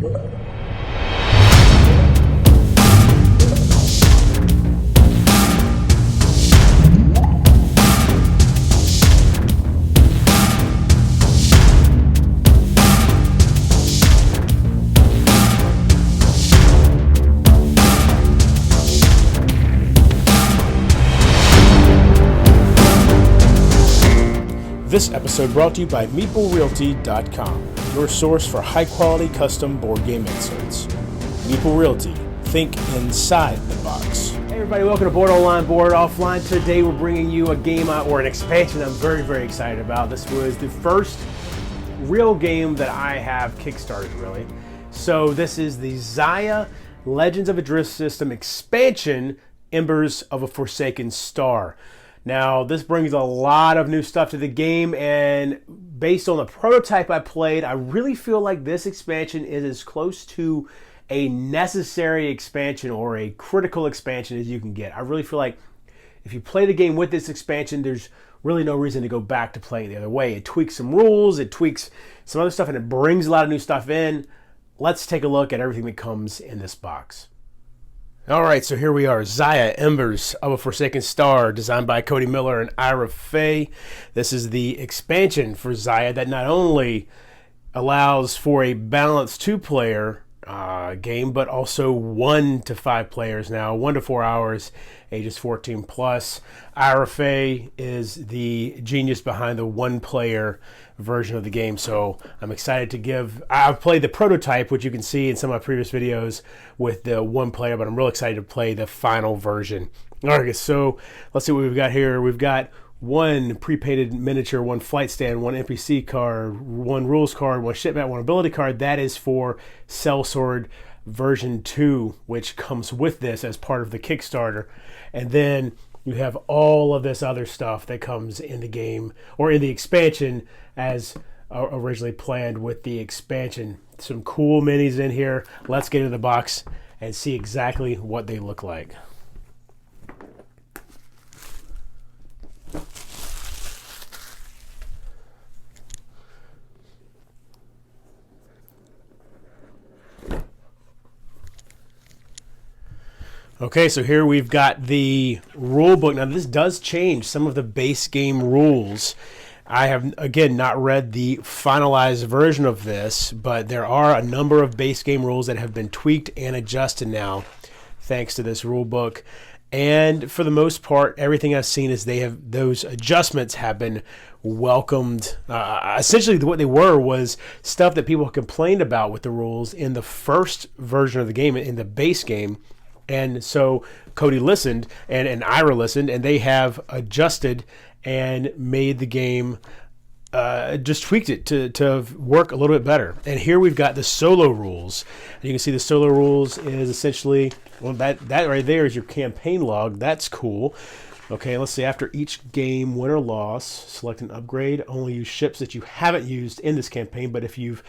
This episode brought to you by MeepleRealty.com, your source for high-quality custom board game inserts. Meeple Realty, think inside the box. Hey everybody, welcome to Board Online, Board Offline. Today we're bringing you a game or an expansion I'm very, very excited about. This was the first real game that I have kickstarted, really. So this is the Xayah Legends of a Drift System expansion, Embers of a Forsaken Star. Now, this brings a lot of new stuff to the game, and based on the prototype I played, I really feel like this expansion is as close to a necessary expansion or a critical expansion as you can get. I really feel like if you play the game with this expansion, there's really no reason to go back to playing the other way. It tweaks some rules, it tweaks some other stuff, and it brings a lot of new stuff in. Let's take a look at everything that comes in this box. Alright, so here we are, Xayah Embers of a Forsaken Star, designed by Cody Miller and Ira Fey. This is the expansion for Xayah that not only allows for a balanced two-player game, but also 1 to 5 players now, 1 to 4 hours, ages 14 plus. Ira Fey is the genius behind the one-player version of the game, so I'm excited to give. I've played the prototype, which you can see in some of my previous videos with the one player, but I'm real excited to play the final version. All right, so let's see what we've got here. We've got 1 pre-painted miniature, 1 flight stand, 1 NPC card, 1 rules card, 1 shipment, 1 ability card. That is for Sellsword version 2, which comes with this as part of the Kickstarter. And then you have all of this other stuff that comes in the game, or in the expansion, as originally planned with the expansion. Some cool minis in here. Let's get into the box and see exactly what they look like. Okay, so here we've got the rule book. Now this does change some of the base game rules. I have, again, not read the finalized version of this, but there are a number of base game rules that have been tweaked and adjusted now thanks to this rule book. And for the most part, everything I've seen is those adjustments have been welcomed. Essentially what they were was stuff that people complained about with the rules in the first version of the game, in the base game. And so Cody listened and Ira listened, and they have adjusted and made the game, just tweaked it to work a little bit better. And here we've got the solo rules. And you can see the solo rules is essentially, well, that right there is your campaign log. That's cool. Okay, let's see. After each game, win or loss, select an upgrade. Only use ships that you haven't used in this campaign, but if you've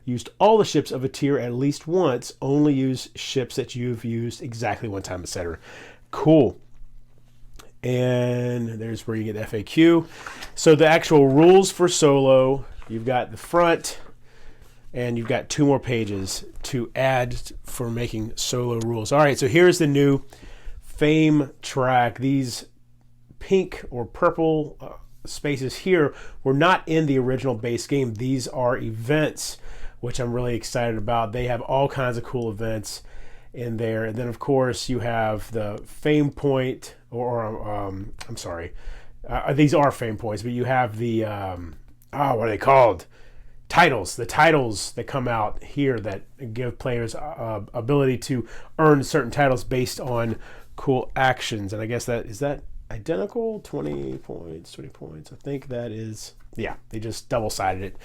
used all the ships of a tier at least once, only use ships that you've used exactly one time, etc. Cool. And there's where you get the FAQ. So the actual rules for solo, you've got the front, and you've got 2 more pages to add for making solo rules. All right, so here's the new Fame track. These pink or purple spaces here were not in the original base game. These are events, which I'm really excited about. They have all kinds of cool events in there. And then, of course, you have the fame point, I'm sorry, these are fame points, but you have the, what are they called? Titles. The titles that come out here that give players ability to earn certain titles based on cool actions. And I guess is that identical? 20 points, 20 points. I think that is, yeah, they just double-sided it.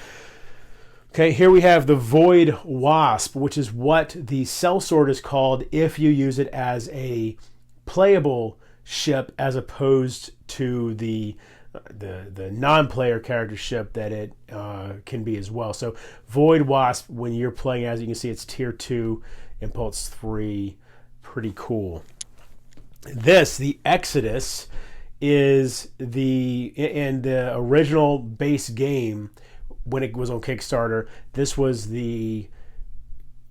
Okay, here we have the Void Wasp, which is what the sellsword is called if you use it as a playable ship as opposed to the non-player character ship that it can be as well. So Void Wasp, when you're playing as, you can see it's tier 2, impulse 3, pretty cool. This, the Exodus, is in the original base game when it was on Kickstarter. This was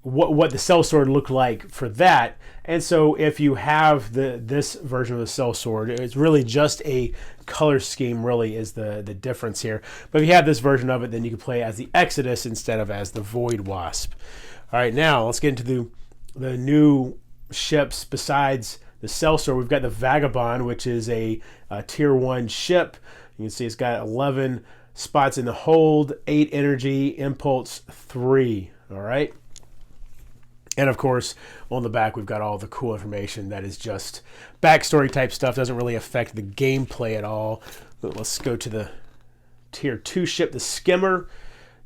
what the cell sword looked like for that. And so if you have this version of the cell sword, it's really just a color scheme really is the difference here. But if you have this version of it, then you can play as the Exodus instead of as the Void Wasp. All right, now let's get into the new ships besides the cell sword. We've got the Vagabond, which is a tier 1 ship. You can see it's got 11 spots in the hold, 8 energy, impulse 3. All right. And of course, on the back, we've got all the cool information that is just backstory type stuff. Doesn't really affect the gameplay at all. But let's go to the tier 2 ship, the Skimmer.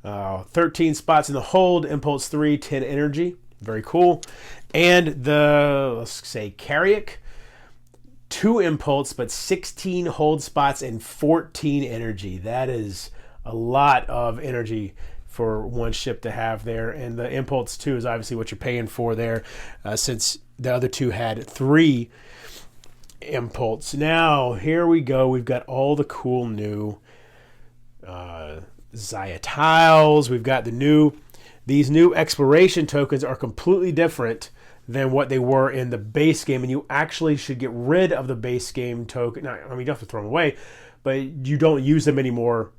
13 spots in the hold, impulse 3, 10 energy. Very cool. And the, let's say, Carrick. 2 impulse, but 16 hold spots and 14 energy. That is a lot of energy for one ship to have there. And the impulse 2 is obviously what you're paying for there, since the other 2 had 3 impulse. Now here we go. We've got all the cool new Zaya tiles. We've got these new exploration tokens are completely different than what they were in the base game, and you actually should get rid of the base game token. Now, I mean, you don't have to throw them away, but you don't use them anymore.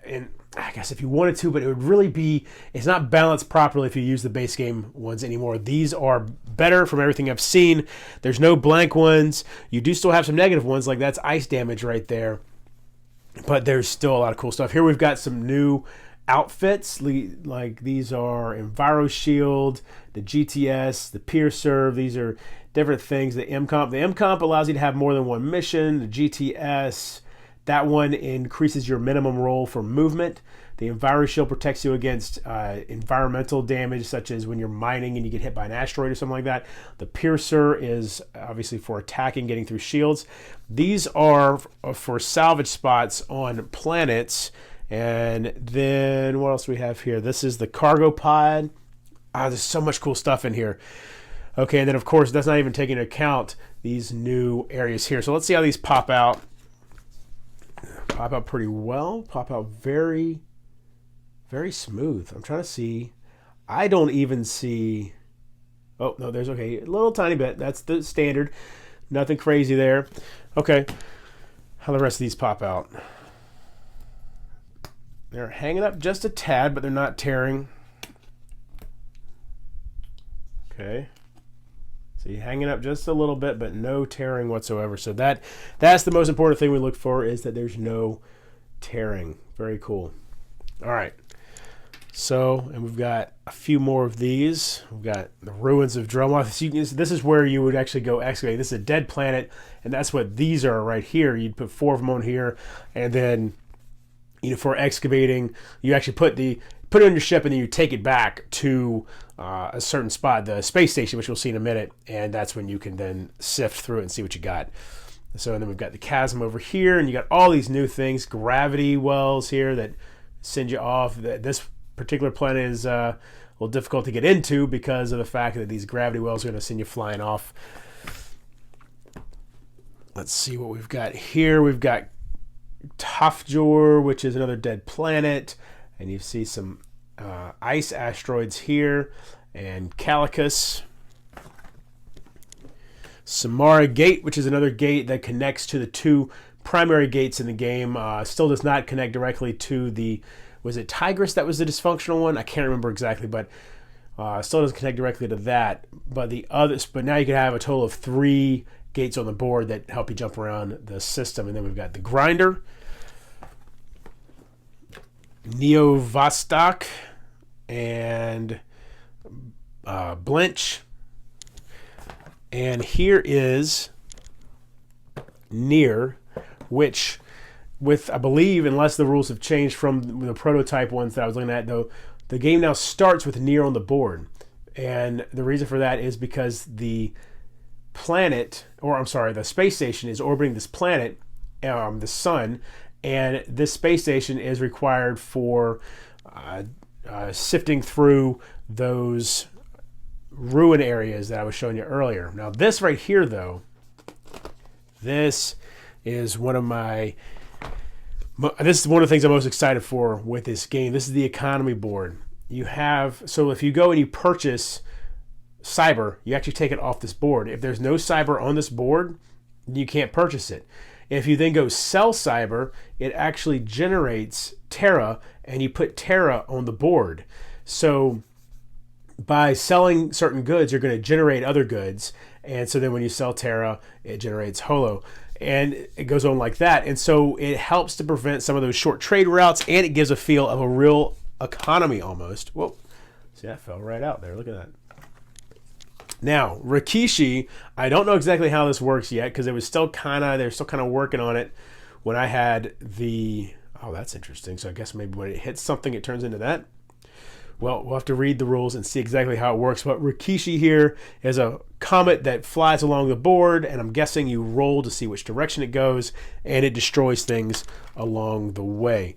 And I guess if you wanted to, but it would really be, it's not balanced properly if you use the base game ones anymore. These are better from everything I've seen. There's no blank ones. You do still have some negative ones, like that's ice damage right there, but there's still a lot of cool stuff. Here we've got some new outfits, like these are Enviro Shield, the GTS, the Piercer. These are different things. The M-Comp. The M-Comp allows you to have more than one mission. The GTS, that one increases your minimum roll for movement. The Enviro Shield protects you against environmental damage, such as when you're mining and you get hit by an asteroid or something like that. The Piercer is obviously for attacking, getting through shields. These are for salvage spots on planets. And then what else do we have here? This is the cargo pod. There's so much cool stuff in here. Okay, and then of course that's not even taking into account these new areas here. So let's see how these pop out. Pop out pretty well. Pop out very, very smooth. I'm trying to see. I don't even see. Oh no, there's okay, a little tiny bit. That's the standard. Nothing crazy there. Okay, how the rest of these pop out? They're hanging up just a tad, but they're not tearing. Okay. So you're hanging up just a little bit, but no tearing whatsoever. So that's the most important thing we look for, is that there's no tearing. Very cool. All right. So, and we've got a few more of these. We've got the ruins of Dromoth. So this is where you would actually go excavate. This is a dead planet, and that's what these are right here. You'd put 4 of them on here, and then for excavating, you actually put it on your ship, and then you take it back to a certain spot, the space station, which we'll see in a minute, and that's when you can then sift through it and see what you got. So, and then we've got the chasm over here, and you got all these new things, gravity wells here that send you off. This particular planet is a little difficult to get into because of the fact that these gravity wells are going to send you flying off. Let's see what we've got here. We've got Tofjor, which is another dead planet, and you see some ice asteroids here, and Calicus. Samara Gate, which is another gate that connects to the 2 primary gates in the game. Still does not connect directly to the, was it Tigris that was the dysfunctional one? I can't remember exactly, but still doesn't connect directly to that. But the others, but now you can have a total of 3 gates on the board that help you jump around the system. And then we've got the Grinder, Neo Vostok, and Blench. And here is Near, which, with, I believe, unless the rules have changed from the prototype ones that I was looking at, though, the game now starts with Near on the board. And the reason for that is because the planet, or I'm sorry, the space station is orbiting this planet, the sun, and this space station is required for sifting through those ruin areas that I was showing you earlier. Now this right here, though, this is one of the things I'm most excited for with this game. This is the economy board, you have, so if you go and you purchase cyber, you actually take it off this board. If there's no cyber on this board, you can't purchase it. If you then go sell cyber, it actually generates Terra, and you put Terra on the board. So by selling certain goods, you're going to generate other goods. And so then when you sell Terra, it generates Holo. And it goes on like that. And so it helps to prevent some of those short trade routes, and it gives a feel of a real economy almost. Whoa, see, that fell right out there. Look at that. Now, Rikishi, I don't know exactly how this works yet because they're still kind of working on it when I had the, oh, that's interesting. So I guess maybe when it hits something, it turns into that. Well, we'll have to read the rules and see exactly how it works. But Rikishi here is a comet that flies along the board, and I'm guessing you roll to see which direction it goes, and it destroys things along the way.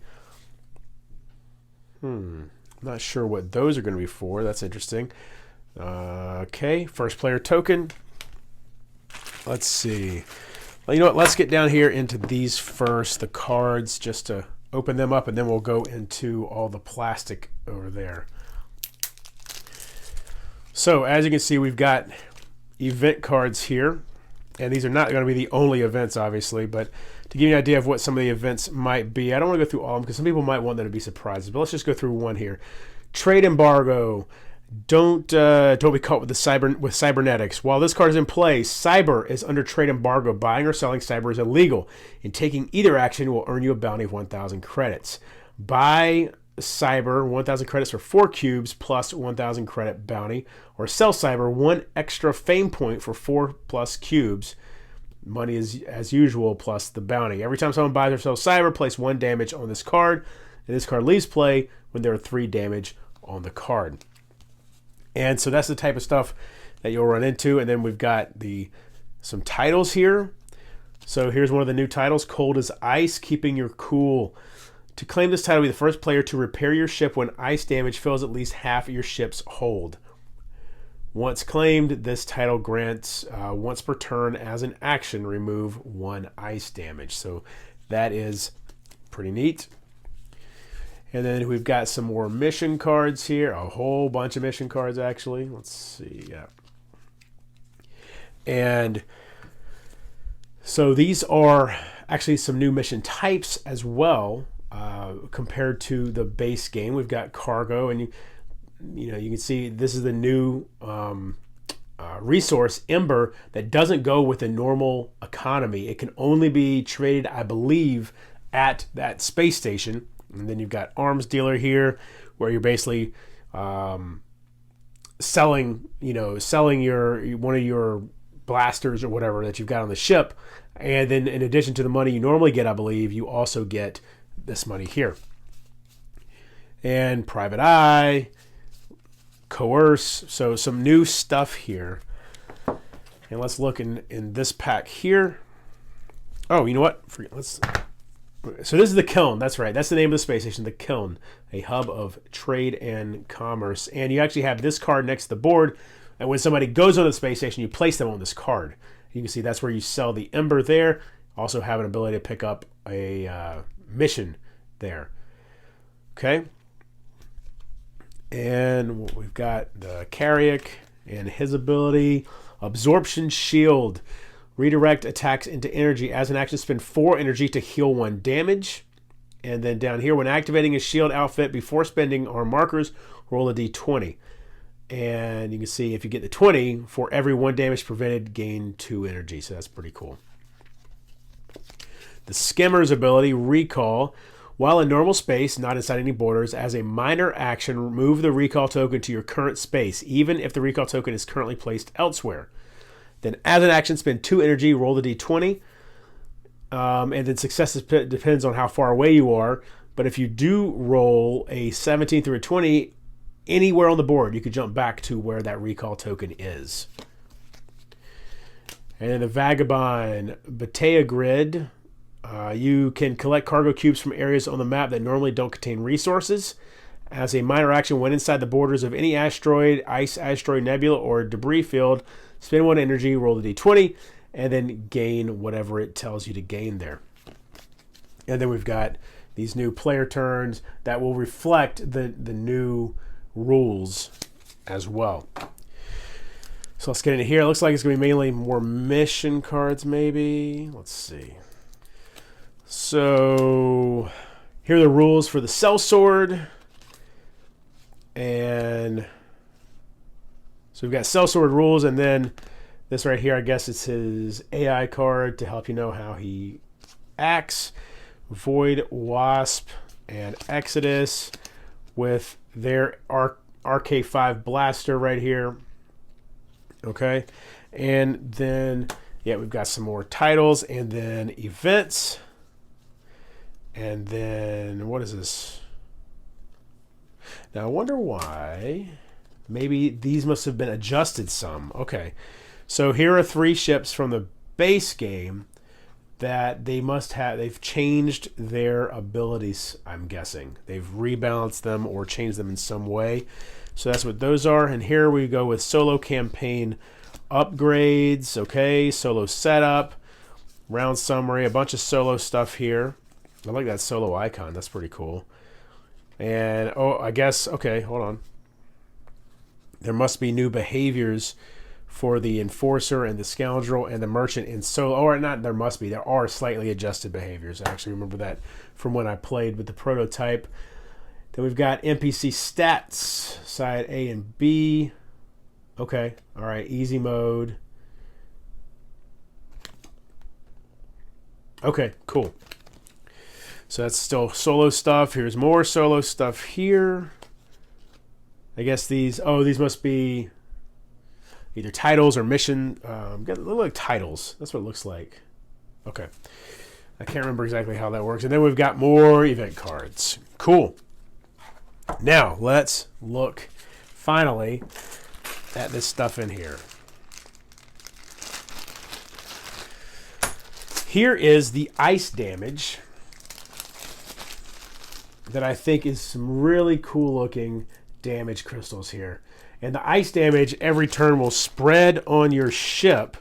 Not sure what those are going to be for. That's interesting. Okay, first player token. Let's see. Well, you know what? Let's get down here into these first, the cards, just to open them up, and then we'll go into all the plastic over there. So as you can see, we've got event cards here, and these are not going to be the only events, obviously, but to give you an idea of what some of the events might be, I don't want to go through all of them because some people might want them to be surprises, but let's just go through one here. Trade embargo. Don't be caught with cybernetics. While this card is in play, cyber is under trade embargo. Buying or selling cyber is illegal, and taking either action will earn you a bounty of 1,000 credits. Buy cyber 1,000 credits for 4 cubes plus 1,000 credit bounty, or sell cyber 1 extra fame point for 4 plus cubes. Money is as usual plus the bounty. Every time someone buys or sells cyber, place 1 damage on this card, and this card leaves play when there are 3 damage on the card. And so that's the type of stuff that you'll run into. And then we've got some titles here. So here's one of the new titles, Cold as Ice, Keeping Your Cool. To claim this title, be the first player to repair your ship when ice damage fills at least half of your ship's hold. Once claimed, this title grants once per turn as an action, remove 1 ice damage. So that is pretty neat. And then we've got some more mission cards here. A whole bunch of mission cards, actually. Let's see. Yeah. And so these are actually some new mission types as well compared to the base game. We've got cargo, and you can see this is the new resource, Ember, that doesn't go with the normal economy. It can only be traded, I believe, at that space station. And then you've got arms dealer here, where you're basically selling your one of your blasters or whatever that you've got on the ship. And then in addition to the money you normally get, I believe, you also get this money here. And private eye, coerce, so some new stuff here. And let's look in this pack here. Oh, you know what? So this is the Kiln. That's right. That's the name of the space station, the Kiln, a hub of trade and commerce. And you actually have this card next to the board. And when somebody goes on the space station, you place them on this card. You can see that's where you sell the Ember there. Also have an ability to pick up a mission there. Okay. And we've got the Carriac and his ability, Absorption Shield. Redirect attacks into energy. As an action, spend 4 energy to heal 1 damage. And then down here, when activating a shield outfit before spending arm markers, roll a d20. And you can see if you get the 20, for every 1 damage prevented, gain 2 energy. So that's pretty cool. The Skimmers ability, Recall. While in normal space, not inside any borders, as a minor action, remove the recall token to your current space, even if the recall token is currently placed elsewhere. Then as an action, spend 2 energy, roll the d20. And then success depends on how far away you are. But if you do roll a 17 through a 20, anywhere on the board, you could jump back to where that recall token is. And then the Vagabond, Batea Grid. You can collect cargo cubes from areas on the map that normally don't contain resources. As a minor action, when inside the borders of any asteroid, ice asteroid, nebula, or debris field, spend 1 energy, roll the d20, and then gain whatever it tells you to gain there. And then we've got these new player turns that will reflect the new rules as well. So let's get into here. It looks like it's going to be mainly more mission cards, maybe. Let's see. So here are the rules for the sellsword. And so we've got sellsword rules, and then this right here, I guess it's his AI card to help you know how he acts. Void Wasp and Exodus with their RK5 blaster right here. Okay. And then, yeah, we've got some more titles and then events. And then, what is this? Now, I wonder why. Maybe these must have been adjusted some. Okay. So here are 3 ships from the base game that they must have. They've changed their abilities, I'm guessing. They've rebalanced them or changed them in some way. So that's what those are. And here we go with solo campaign upgrades. Okay. Solo setup. Round summary. A bunch of solo stuff here. I like that solo icon. That's pretty cool. And, oh, I guess, okay, hold on. There must be new behaviors for the Enforcer and the Scoundrel and the Merchant in solo. Or not, there must be. There are slightly adjusted behaviors. I actually remember that from when I played with the prototype. Then we've got NPC stats, side A and B. Okay, all right, easy mode. Okay, cool. So that's still solo stuff. Here's more solo stuff here. I guess these must be either titles or mission. They look like titles. That's what it looks like. Okay. I can't remember exactly how that works. And then we've got more event cards. Cool. Now, let's look finally at this stuff in here. Here is the ice damage that I think is some really cool looking damage crystals here. And the ice damage every turn will spread on your ship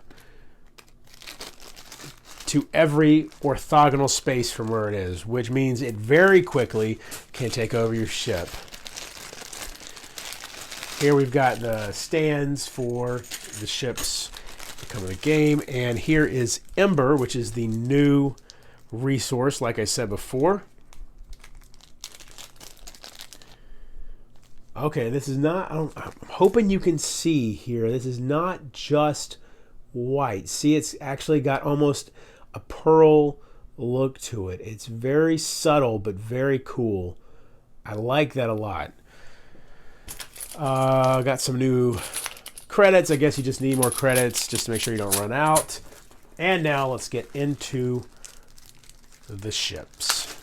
to every orthogonal space from where it is, which means it very quickly can take over your ship. Here we've got the stands for the ships that come in the game, and here is Ember, which is the new resource, like I said before. Okay, this is not, I'm hoping you can see here, this is not just white. See, it's actually got almost a pearl look to it. It's very subtle, but very cool. I like that a lot. Got some new credits. I guess you just need more credits just to make sure you don't run out. And now let's get into the ships.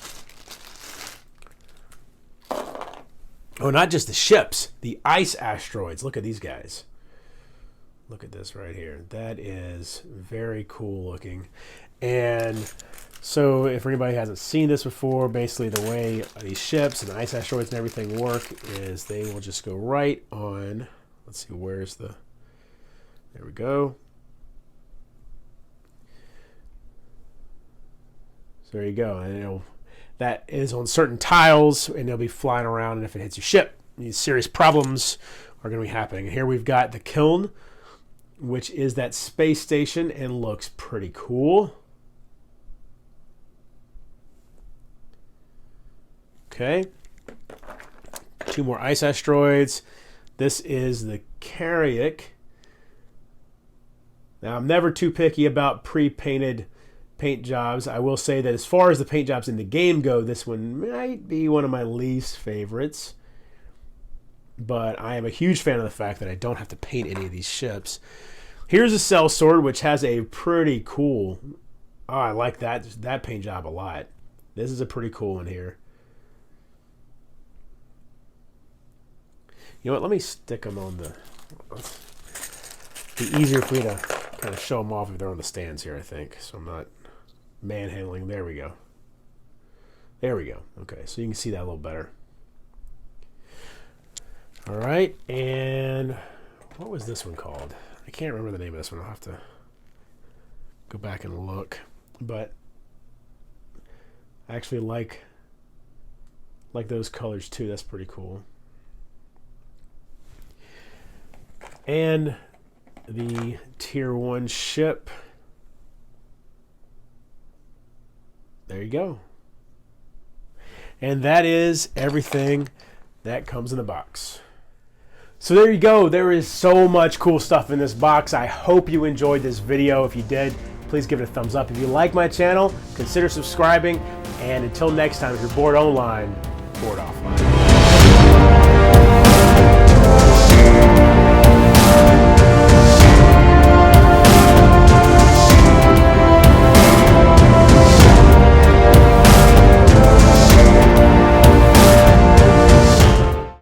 Oh, not just the ships, the ice asteroids. Look at these guys. Look at this right here. That is very cool looking. And so if anybody hasn't seen this before, basically the way these ships and the ice asteroids and everything work is they will just go right on. Let's see, where's the, there we go. So there you go. And that is on certain tiles, and they'll be flying around, and if it hits your ship, these serious problems are going to be happening. And here we've got the Kiln, which is that space station, and looks pretty cool. Okay. 2 more ice asteroids. This is the Carriac. Now, I'm never too picky about pre-painted paint jobs. I will say that as far as the paint jobs in the game go, this one might be one of my least favorites. But I am a huge fan of the fact that I don't have to paint any of these ships. Here's a sellsword, which has a pretty cool... Oh, I like that paint job a lot. This is a pretty cool one here. You know what? Let me stick them on the... It'd be easier for me to kind of show them off if they're on the stands here, I think. So I'm not manhandling. There we go. There we go. Okay, so you can see that a little better. All right, and what was this one called? I can't remember the name of this one. I'll have to go back and look. But I actually like those colors too. That's pretty cool. and the tier 1 ship. There you go. And that is everything that comes in the box. So there you go. There is so much cool stuff in this box. I hope you enjoyed this video. If you did, please give it a thumbs up. If you like my channel, consider subscribing. And until next time, if you're bored online, bored offline.